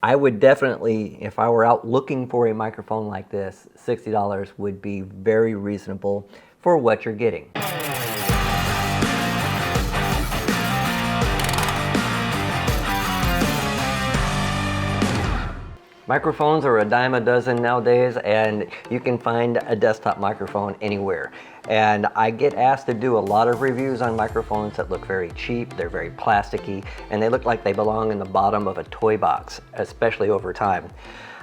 I would definitely, if I were out looking for a microphone like this, $60 would be very reasonable for what you're getting. Microphones are a dime a dozen nowadays, and you can find a desktop microphone anywhere. And I get asked to do a lot of reviews on microphones that look very cheap, they're very plasticky, and they look like they belong in the bottom of a toy box, especially over time.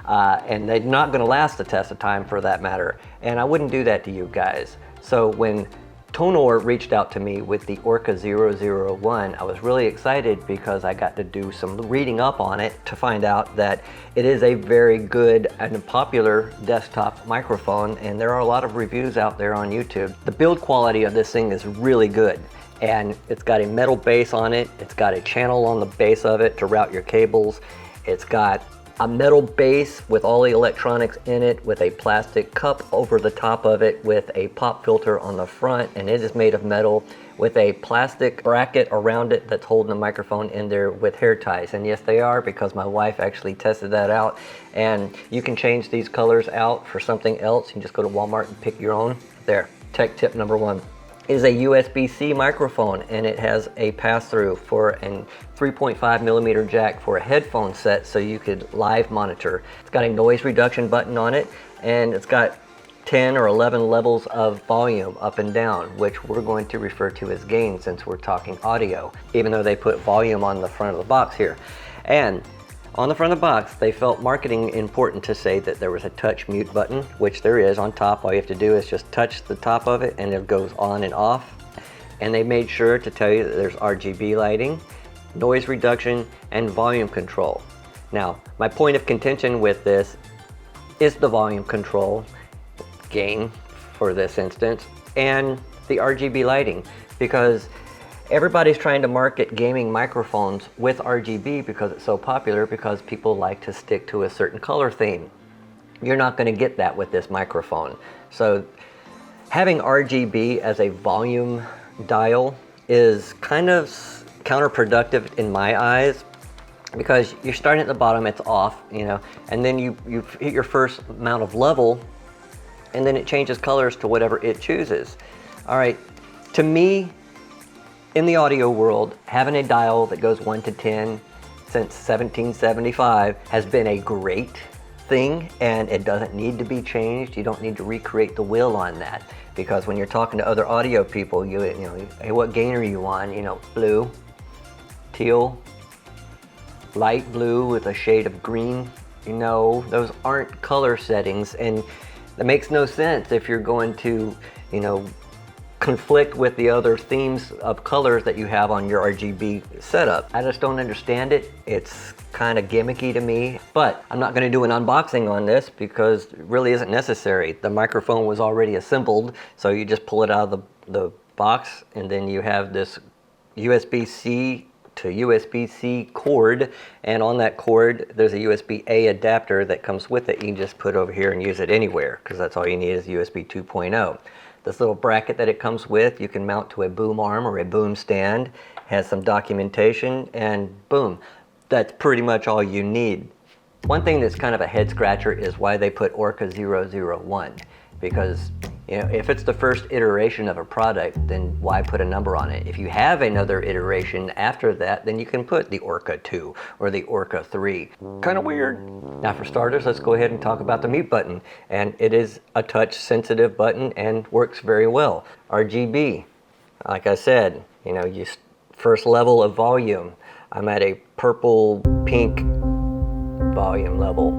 And they're not gonna last the test of time for that matter. And I wouldn't do that to you guys. So when Tonor reached out to me with the Orca 001. I was really excited because I got to do some reading up on it to find out that it is a very good and popular desktop microphone, and there are a lot of reviews out there on YouTube. The build quality of this thing is really good, and it's got a metal base on it. It's got a channel on the base of it to route your cables. It's got a metal base with all the electronics in it, with a plastic cup over the top of it, with a pop filter on the front, and it is made of metal with a plastic bracket around it that's holding the microphone in there with hair ties. And yes, they are, because my wife actually tested that out. And you can change these colors out for something else. You can just go to Walmart and pick your own. There, tech tip number one. It is a USB-C microphone, and it has a pass-through for a 3.5 millimeter jack for a headphone set, so you could live monitor. It's got a noise reduction button on it, and it's got 10 or 11 levels of volume up and down, which we're going to refer to as gain since we're talking audio, even though they put volume on the front of the box here. And on the front of the box, they felt marketing important to say that there was a touch mute button, which there is on top. All you have to do is just touch the top of it and it goes on and off. And they made sure to tell you that there's RGB lighting, noise reduction, and volume control. Now, my point of contention with this is the volume control, gain for this instance, and the RGB lighting, because everybody's trying to market gaming microphones with RGB because it's so popular, because people like to stick to a certain color theme. You're not going to get that with this microphone. So having RGB as a volume dial is kind of counterproductive in my eyes, because you're starting at the bottom, it's off, you know, and then you hit your first amount of level, and then it changes colors to whatever it chooses. All right, to me, in the audio world, having a dial that goes 1 to 10 since 1775 has been a great thing, and it doesn't need to be changed. You don't need to recreate the wheel on that, because when you're talking to other audio people, you know, hey, what gain are you on? You know, blue, teal, light blue with a shade of green. You know, those aren't color settings, and that makes no sense if you're going to, you know, conflict with the other themes of colors that you have on your RGB setup. I just don't understand it. It's kind of gimmicky to me, but I'm not going to do an unboxing on this because it really isn't necessary. The microphone was already assembled, so you just pull it out of the box, and then you have this USB-C to USB-C cord, and on that cord there's a USB-A adapter that comes with it. You can just put over here and use it anywhere, because that's all you need is USB 2.0. This little bracket that it comes with, you can mount to a boom arm or a boom stand, has some documentation, and boom, that's pretty much all you need. One thing that's kind of a head scratcher is why they put Orca 001, because, you know, if it's the first iteration of a product, then why put a number on it? If you have another iteration after that, then you can put the Orca 2 or the Orca 3. Kind of weird. Now for starters, let's go ahead and talk about the mute button. And it is a touch sensitive button and works very well. RGB, like I said, you know, first level of volume. I'm at a purple pink volume level.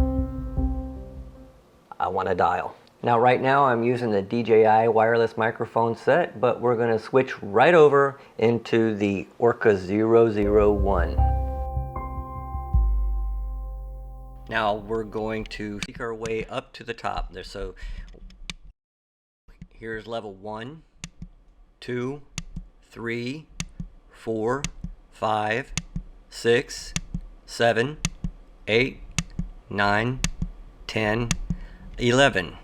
I want a dial. Now right now I'm using the DJI wireless microphone set, but we're going to switch right over into the Orca 001. Now we're going to seek our way up to the top there. So here's level 1, 2, 3, 4, 5, 6, 7, 8, 9, 10, 11.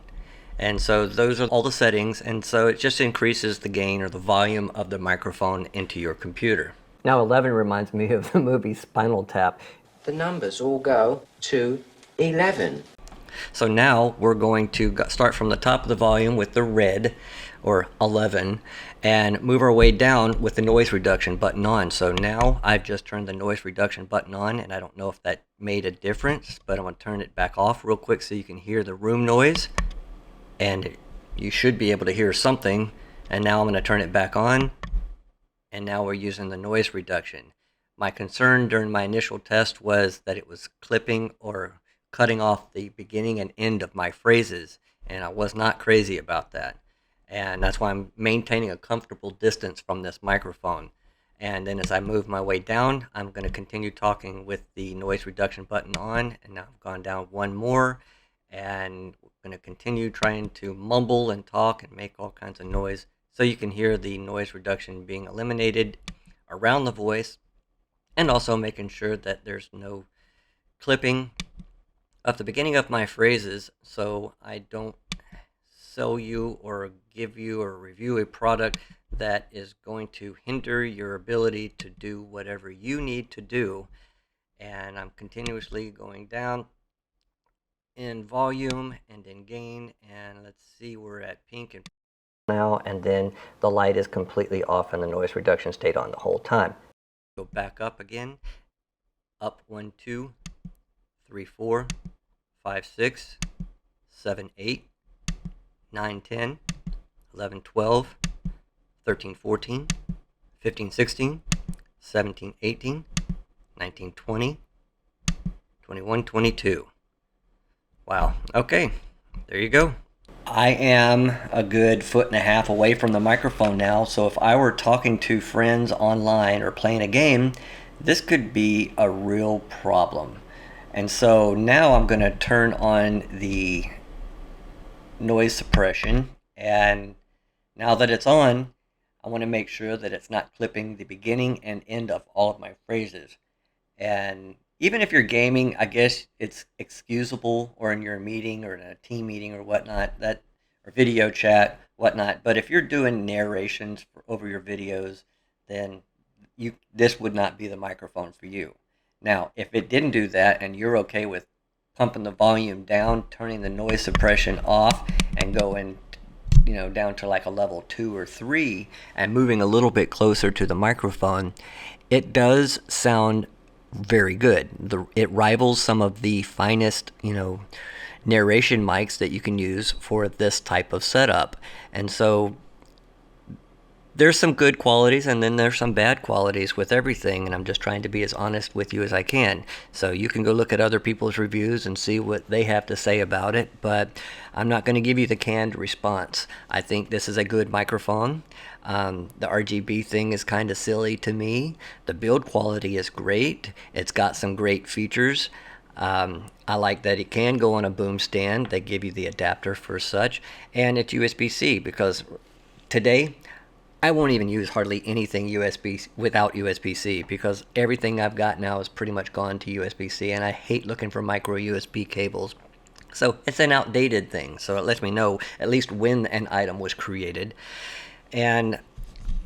And so those are all the settings, and so it just increases the gain or the volume of the microphone into your computer. Now 11 reminds me of the movie Spinal Tap. the numbers all go to 11. So now we're going to start from the top of the volume with the red, or 11, and move our way down with the noise reduction button on. So now I've just turned the noise reduction button on, and I don't know if that made a difference, but I'm going to turn it back off real quick so you can hear the room noise, and you should be able to hear something. And now I'm going to turn it back on, and now we're using the noise reduction. My concern during my initial test was that it was clipping or cutting off the beginning and end of my phrases, and I was not crazy about that. And that's why I'm maintaining a comfortable distance from this microphone. And then as I move my way down, I'm going to continue talking with the noise reduction button on, and now I've gone down one more, and we're going to continue trying to mumble and talk and make all kinds of noise so you can hear the noise reduction being eliminated around the voice, and also making sure that there's no clipping of the beginning of my phrases, so I don't sell you or give you or review a product that is going to hinder your ability to do whatever you need to do. And I'm continuously going down in volume and in gain, and let's see, we're at pink and now, and then the light is completely off and the noise reduction stayed on the whole time. Go back up again, up 1 2 3 4 5 6 7 8 9 10 11 12 13 14 15 16 17 18 19 20 21 22. Wow. Okay, there you go. I am a good 1.5 feet away from the microphone now, so if I were talking to friends online or playing a game, this could be a real problem. And so now I'm going to turn on the noise suppression, and now that it's on, I want to make sure that it's not clipping the beginning and end of all of my phrases. And even if you're gaming, I guess it's excusable, or in your meeting or in a team meeting or whatnot, that, or video chat, whatnot. But if you're doing narrations over your videos, then this would not be the microphone for you. Now, if it didn't do that and you're okay with pumping the volume down, turning the noise suppression off, and going, down to like a level 2 or 3, and moving a little bit closer to the microphone, it does sound very good. It rivals some of the finest, narration mics that you can use for this type of setup. And so there's some good qualities, and then there's some bad qualities with everything, and I'm just trying to be as honest with you as I can. So you can go look at other people's reviews and see what they have to say about it, but I'm not going to give you the canned response. I think this is a good microphone. The RGB thing is kind of silly to me. The build quality is great. It's got some great features. I like that it can go on a boom stand. They give you the adapter for such, and it's USB-C, because today I won't even use hardly anything USB without USB-C, because everything I've got now is pretty much gone to USB-C, and I hate looking for micro USB cables. So it's an outdated thing, so it lets me know at least when an item was created. And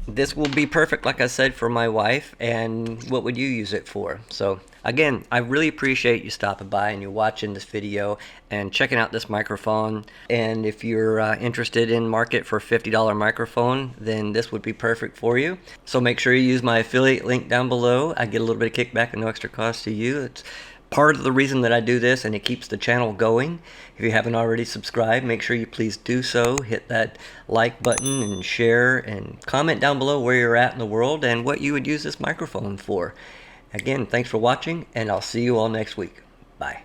this will be perfect, like I said, for my wife. And what would you use it for? So again, I really appreciate you stopping by and you watching this video and checking out this microphone. And if you're interested in market for a $50 microphone, then this would be perfect for you. So make sure you use my affiliate link down below. I get a little bit of kickback and no extra cost to you. It's part of the reason that I do this, and it keeps the channel going. If you haven't already subscribed, make sure you please do so. Hit that like button and share, and comment down below where you're at in the world and what you would use this microphone for. Again, thanks for watching, and I'll see you all next week. Bye.